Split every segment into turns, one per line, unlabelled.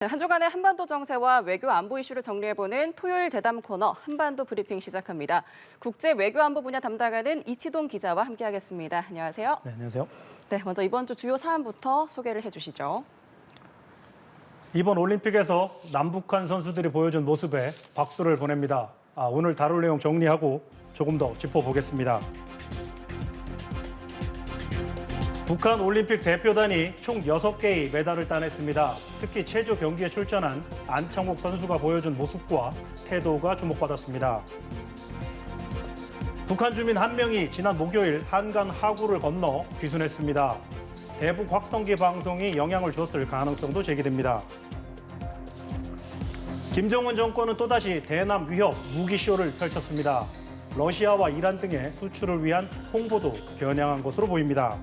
네, 한 주간의 한반도 정세와 외교 안보 이슈를 정리해보는 토요일 대담 코너 한반도 브리핑 시작합니다. 국제 외교 안보 분야 담당하는 이치동 기자와 함께하겠습니다. 안녕하세요.
네, 안녕하세요.
네, 먼저 이번 주 주요 사안부터 소개를 해주시죠.
이번 올림픽에서 남북한 선수들이 보여준 모습에 박수를 보냅니다. 오늘 다룰 내용 정리하고 조금 더 짚어보겠습니다. 북한 올림픽 대표단이 총 6개의 메달을 따냈습니다. 특히 체조 경기에 출전한 안창욱 선수가 보여준 모습과 태도가 주목받았습니다. 북한 주민 한 명이 지난 목요일 한간 하구를 건너 귀순했습니다. 대북 확성기 방송이 영향을 줬을 가능성도 제기됩니다. 김정은 정권은 또다시 대남 위협 무기쇼를 펼쳤습니다. 러시아와 이란 등의 수출을 위한 홍보도 겨냥한 것으로 보입니다.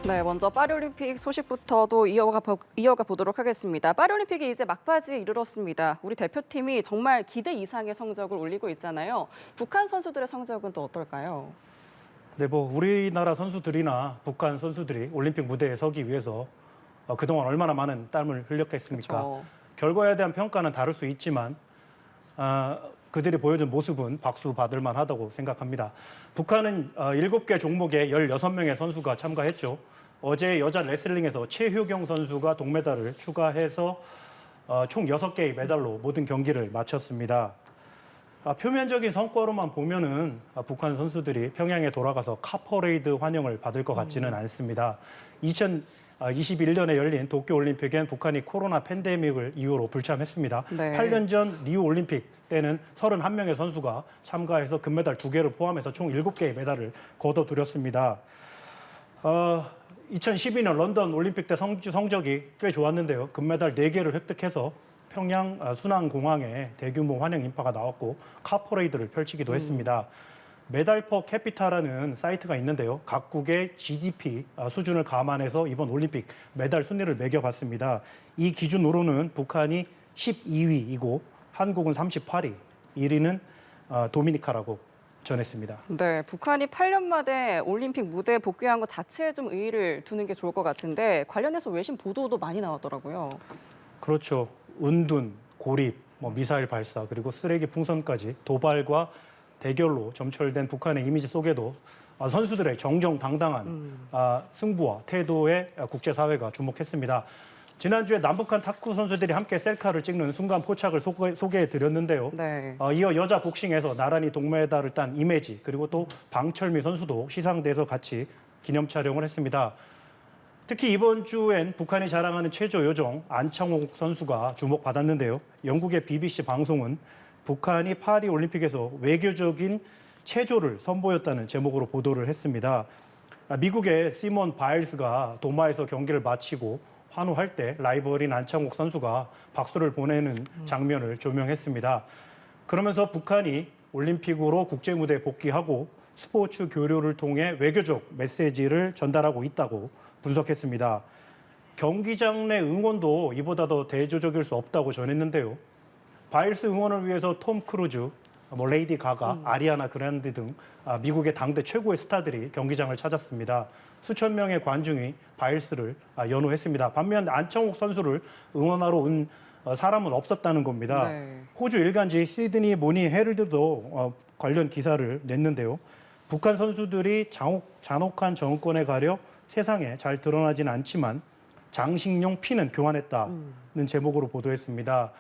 네, 먼저 파리올림픽 소식부터도 이어가 보도록 하겠습니다. 파리올림픽이 이제 막바지에 이르렀습니다. 우리 대표팀이 정말 기대 이상의 성적을 올리고 있잖아요. 북한 선수들의 성적은 또 어떨까요?
네, 우리나라 선수들이나 북한 선수들이 올림픽 무대에 서기 위해서 그동안 얼마나 많은 땀을 흘렸겠습니까?
그렇죠.
결과에 대한 평가는 다를 수 있지만 그들이 보여준 모습은 박수 받을 만하다고 생각합니다. 북한은 7개 종목에 16명의 선수가 참가했죠. 어제 여자 레슬링에서 최효경 선수가 동메달을 추가해서 총 6개의 메달로 모든 경기를 마쳤습니다. 표면적인 성과로만 보면은 북한 선수들이 평양에 돌아가서 카퍼레이드 환영을 받을 것 같지는 않습니다. 2021년에 열린 도쿄올림픽엔 북한이 코로나 팬데믹을 이유로 불참했습니다.
네.
8년 전 리우올림픽 때는 31명의 선수가 참가해서 금메달 2개를 포함해서 총 7개의 메달을 거둬들였습니다. 2012년 런던 올림픽 때 성적이 꽤 좋았는데요. 금메달 4개를 획득해서 평양 순안공항에 대규모 환영 인파가 나왔고 카퍼레이드를 펼치기도 했습니다. 메달 퍼 캐피타라는 사이트가 있는데요. 각국의 GDP 수준을 감안해서 이번 올림픽 메달 순위를 매겨봤습니다. 이 기준으로는 북한이 12위이고 한국은 38위, 1위는 도미니카라고 전했습니다.
네, 북한이 8년 만에 올림픽 무대에 복귀한 것 자체에 좀 의의를 두는 게 좋을 것 같은데 관련해서 외신 보도도 많이 나왔더라고요.
그렇죠. 은둔, 고립, 미사일 발사, 그리고 쓰레기 풍선까지 도발과 대결로 점철된 북한의 이미지 속에도 선수들의 정정당당한 승부와 태도에 국제사회가 주목했습니다. 지난주에 남북한 탁구 선수들이 함께 셀카를 찍는 순간 포착을 소개해드렸는데요.
네.
이어 여자 복싱에서 나란히 동메달을 딴 이매지 그리고 또 방철미 선수도 시상대에서 같이 기념 촬영을 했습니다. 특히 이번 주엔 북한이 자랑하는 체조 요정 안창욱 선수가 주목받았는데요. 영국의 BBC 방송은 북한이 파리 올림픽에서 외교적인 체조를 선보였다는 제목으로 보도를 했습니다. 미국의 시몬 바일스가 도마에서 경기를 마치고 환호할 때 라이벌인 안창욱 선수가 박수를 보내는 장면을 조명했습니다. 그러면서 북한이 올림픽으로 국제무대에 복귀하고 스포츠 교류를 통해 외교적 메시지를 전달하고 있다고 분석했습니다. 경기장 내 응원도 이보다 더 대조적일 수 없다고 전했는데요. 바일스 응원을 위해서 톰 크루즈, 레이디 가가, 아리아나 그란데 등 미국의 당대 최고의 스타들이 경기장을 찾았습니다. 수천 명의 관중이 바일스를 연호했습니다. 반면 안창욱 선수를 응원하러 온 사람은 없었다는 겁니다.
네.
호주 일간지 시드니 모닝 헤럴드도 관련 기사를 냈는데요. 북한 선수들이 잔혹한 정권에 가려 세상에 잘 드러나진 않지만 장식용 피는 교환했다는 제목으로 보도했습니다.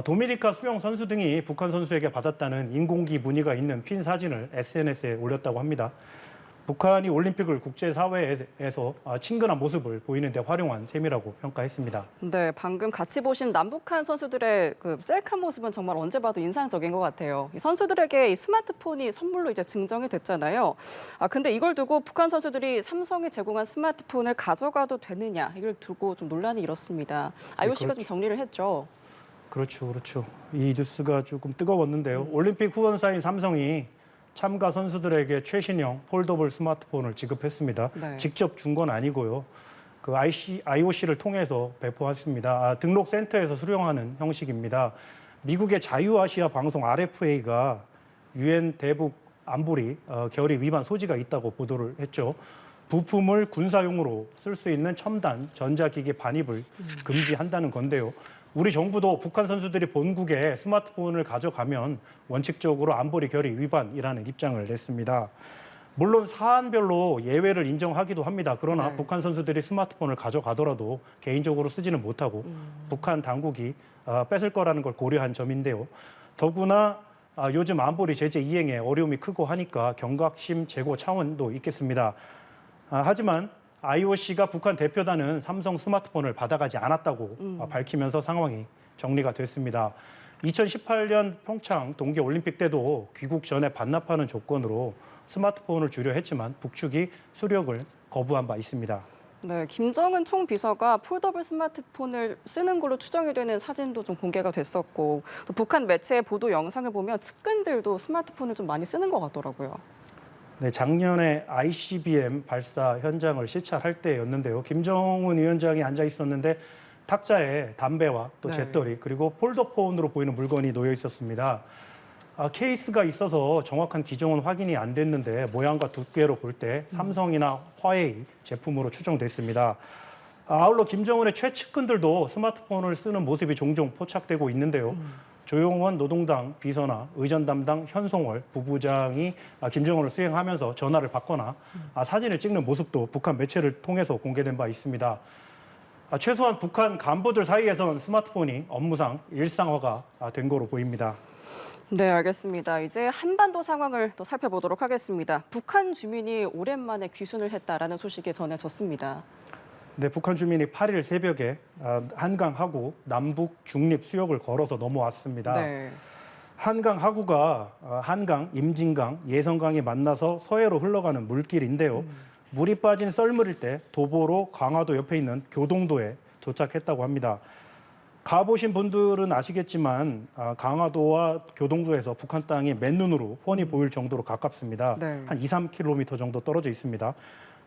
도미니카 수영 선수 등이 북한 선수에게 받았다는 인공기 무늬가 있는 핀 사진을 SNS에 올렸다고 합니다. 북한이 올림픽을 국제사회에서 친근한 모습을 보이는 데 활용한 셈이라고 평가했습니다.
네, 방금 같이 보신 남북한 선수들의 그 셀카 모습은 정말 언제 봐도 인상적인 것 같아요. 이 선수들에게 이 스마트폰이 선물로 이제 증정이 됐잖아요. 근데 이걸 두고 북한 선수들이 삼성이 제공한 스마트폰을 가져가도 되느냐 이걸 두고 좀 논란이 일었습니다. IOC가
그렇죠.
좀 정리를 했죠.
그렇죠. 이 뉴스가 조금 뜨거웠는데요. 올림픽 후원사인 삼성이 참가 선수들에게 최신형 폴더블 스마트폰을 지급했습니다.
네.
직접 준 건 아니고요. IOC를 통해서 배포했습니다. 등록 센터에서 수령하는 형식입니다. 미국의 자유아시아 방송 RFA가 유엔 대북 안보리 결의 위반 소지가 있다고 보도를 했죠. 부품을 군사용으로 쓸 수 있는 첨단 전자기기 반입을 금지한다는 건데요. 우리 정부도 북한 선수들이 본국에 스마트폰을 가져가면 원칙적으로 안보리 결의 위반이라는 입장을 냈습니다. 물론 사안별로 예외를 인정하기도 합니다. 그러나
네.
북한 선수들이 스마트폰을 가져가더라도 개인적으로 쓰지는 못하고 북한 당국이 뺏을 거라는 걸 고려한 점인데요. 더구나 요즘 안보리 제재 이행에 어려움이 크고 하니까 경각심 제고 차원도 있겠습니다. 하지만 IOC가 북한 대표단은 삼성 스마트폰을 받아가지 않았다고 밝히면서 상황이 정리가 됐습니다. 2018년 평창 동계올림픽 때도 귀국 전에 반납하는 조건으로 스마트폰을 주려 했지만 북측이 수력을 거부한 바 있습니다.
네, 김정은 총비서가 폴더블 스마트폰을 쓰는 걸로 추정이 되는 사진도 좀 공개가 됐었고, 또 북한 매체의 보도 영상을 보면 측근들도 스마트폰을 좀 많이 쓰는 것 같더라고요.
네, 작년에 ICBM 발사 현장을 시찰할 때였는데요. 김정은 위원장이 앉아 있었는데 탁자에 담배와 또
네.
잿더리 그리고 폴더폰으로 보이는 물건이 놓여 있었습니다. 케이스가 있어서 정확한 기종은 확인이 안 됐는데 모양과 두께로 볼 때 삼성이나 화웨이 제품으로 추정됐습니다. 아울러 김정은의 최측근들도 스마트폰을 쓰는 모습이 종종 포착되고 있는데요. 조용원 노동당 비서나 의전 담당 현송월 부부장이 김정은을 수행하면서 전화를 받거나 사진을 찍는 모습도 북한 매체를 통해서 공개된 바 있습니다. 최소한 북한 간부들 사이에선 스마트폰이 업무상 일상화가 된 거로 보입니다.
네, 알겠습니다. 이제 한반도 상황을 또 살펴보도록 하겠습니다. 북한 주민이 오랜만에 귀순을 했다라는 소식이 전해졌습니다.
네, 북한 주민이 8일 새벽에 한강 하구 남북 중립 수역을 걸어서 넘어왔습니다.
네.
한강 하구가 한강, 임진강, 예성강이 만나서 서해로 흘러가는 물길인데요. 물이 빠진 썰물일 때 도보로 강화도 옆에 있는 교동도에 도착했다고 합니다. 가보신 분들은 아시겠지만 강화도와 교동도에서 북한 땅이 맨눈으로 훤히 보일 정도로 가깝습니다.
네.
한 2, 3km 정도 떨어져 있습니다.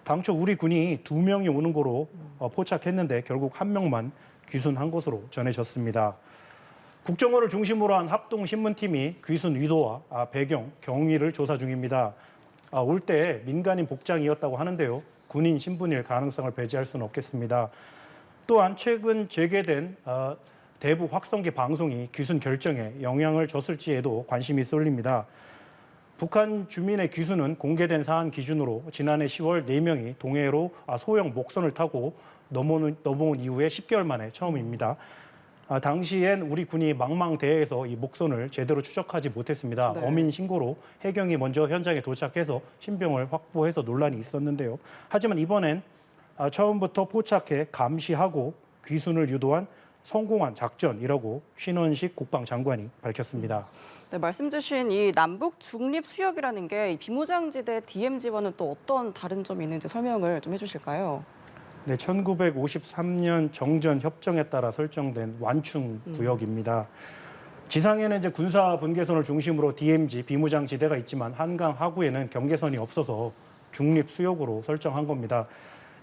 당초 우리 군이 2명이 오는 거로 포착했는데 결국 1명만 귀순한 것으로 전해졌습니다. 국정원을 중심으로 한 합동신문팀이 귀순 의도와 배경, 경위를 조사 중입니다. 올 때 민간인 복장이었다고 하는데요. 군인 신분일 가능성을 배제할 수는 없겠습니다. 또한 최근 재개된 대북 확성기 방송이 귀순 결정에 영향을 줬을지에도 관심이 쏠립니다. 북한 주민의 귀순은 공개된 사안 기준으로 지난해 10월 4명이 동해로 소형 목선을 타고 넘어온 이후에 10개월 만에 처음입니다. 당시엔 우리 군이 망망대해에서 이 목선을 제대로 추적하지 못했습니다.
네.
어민 신고로 해경이 먼저 현장에 도착해서 신병을 확보해서 논란이 있었는데요. 하지만 이번엔 처음부터 포착해 감시하고 귀순을 유도한 성공한 작전이라고 신원식 국방장관이 밝혔습니다.
네, 말씀 주신 이 남북 중립 수역이라는 게 이 비무장지대 DMZ와는 또 어떤 다른 점이 있는지 설명을 좀 해주실까요?
네, 1953년 정전 협정에 따라 설정된 완충 구역입니다. 지상에는 이제 군사 분계선을 중심으로 DMZ 비무장지대가 있지만 한강 하구에는 경계선이 없어서 중립 수역으로 설정한 겁니다.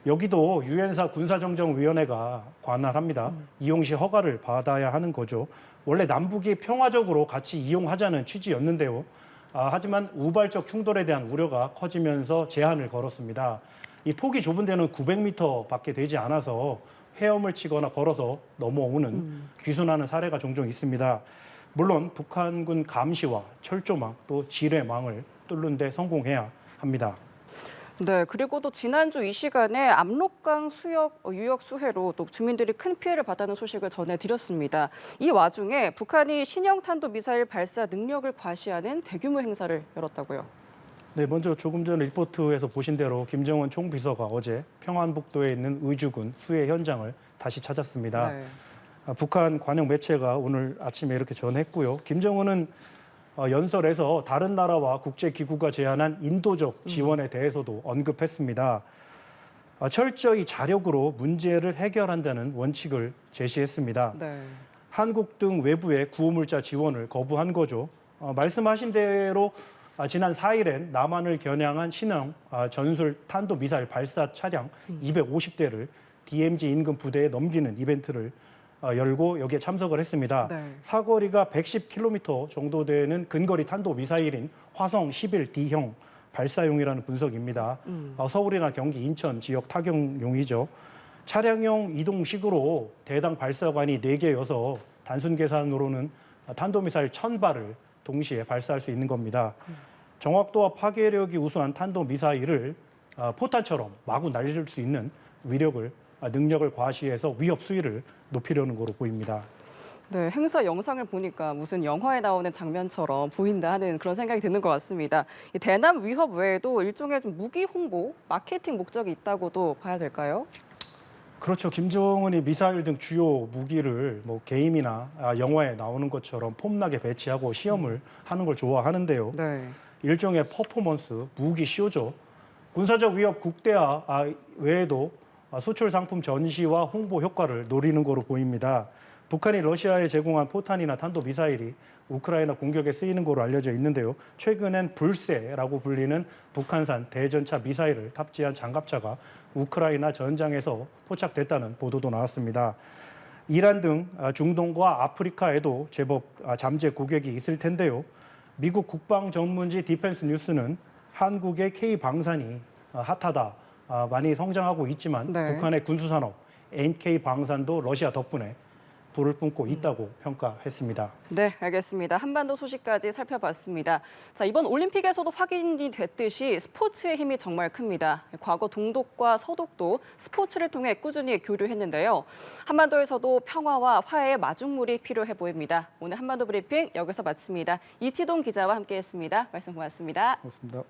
여기도 유엔사 군사정정위원회가 관할합니다. 이용 시 허가를 받아야 하는 거죠. 원래 남북이 평화적으로 같이 이용하자는 취지였는데요. 하지만 우발적 충돌에 대한 우려가 커지면서 제한을 걸었습니다. 이 폭이 좁은 데는 900m밖에 되지 않아서 헤엄을 치거나 걸어서 넘어오는 귀순하는 사례가 종종 있습니다. 물론 북한군 감시와 철조망 또 지뢰망을 뚫는 데 성공해야 합니다.
네, 그리고 또 지난주 이 시간에 압록강 수역 유역 수해로 또 주민들이 큰 피해를 받았는 소식을 전해드렸습니다. 이 와중에 북한이 신형 탄도 미사일 발사 능력을 과시하는 대규모 행사를 열었다고요.
네, 먼저 조금 전 리포트에서 보신 대로 김정은 총비서가 어제 평안북도에 있는 의주군 수해 현장을 다시 찾았습니다.
네.
북한 관영 매체가 오늘 아침에 이렇게 전했고요. 김정은은 연설에서 다른 나라와 국제기구가 제안한 인도적 지원에 대해서도 언급했습니다. 철저히 자력으로 문제를 해결한다는 원칙을 제시했습니다.
네.
한국 등 외부의 구호물자 지원을 거부한 거죠. 말씀하신 대로 지난 4일엔 남한을 겨냥한 신형 전술 탄도미사일 발사 차량 250대를 DMZ 인근 부대에 넘기는 이벤트를 열고 여기에 참석을 했습니다.
네.
사거리가 110km 정도 되는 근거리 탄도미사일인 화성 11D형 발사용이라는 분석입니다. 서울이나 경기, 인천 지역 타격용이죠. 차량용 이동식으로 대당 발사관이 4개여서 단순 계산으로는 탄도미사일 1000발을 동시에 발사할 수 있는 겁니다. 정확도와 파괴력이 우수한 탄도미사일을 포탄처럼 마구 날릴 수 있는 능력을 과시해서 위협 수위를 높이려는 거로 보입니다.
네, 행사 영상을 보니까 무슨 영화에 나오는 장면처럼 보인다 하는 그런 생각이 드는 것 같습니다. 이 대남 위협 외에도 일종의 좀 무기 홍보, 마케팅 목적이 있다고도 봐야 될까요?
그렇죠. 김정은이 미사일 등 주요 무기를 뭐 게임이나 영화에 나오는 것처럼 폼나게 배치하고 시험을 하는 걸 좋아하는데요.
네.
일종의 퍼포먼스, 무기 쇼죠. 군사적 위협 국대화 외에도 수출 상품 전시와 홍보 효과를 노리는 거로 보입니다. 북한이 러시아에 제공한 포탄이나 탄도미사일이 우크라이나 공격에 쓰이는 거로 알려져 있는데요. 최근엔 불세라고 불리는 북한산 대전차 미사일을 탑재한 장갑차가 우크라이나 전장에서 포착됐다는 보도도 나왔습니다. 이란 등 중동과 아프리카에도 제법 잠재 고객이 있을 텐데요. 미국 국방 전문지 디펜스 뉴스는 한국의 K-방산이 핫하다, 많이 성장하고 있지만
네.
북한의 군수산업 NK 방산도 러시아 덕분에 불을 뿜고 있다고 평가했습니다.
네, 알겠습니다. 한반도 소식까지 살펴봤습니다. 자, 이번 올림픽에서도 확인이 됐듯이 스포츠의 힘이 정말 큽니다. 과거 동독과 서독도 스포츠를 통해 꾸준히 교류했는데요. 한반도에서도 평화와 화해의 마중물이 필요해 보입니다. 오늘 한반도 브리핑 여기서 마칩니다. 이치동 기자와 함께했습니다. 말씀 고맙습니다.
고맙습니다.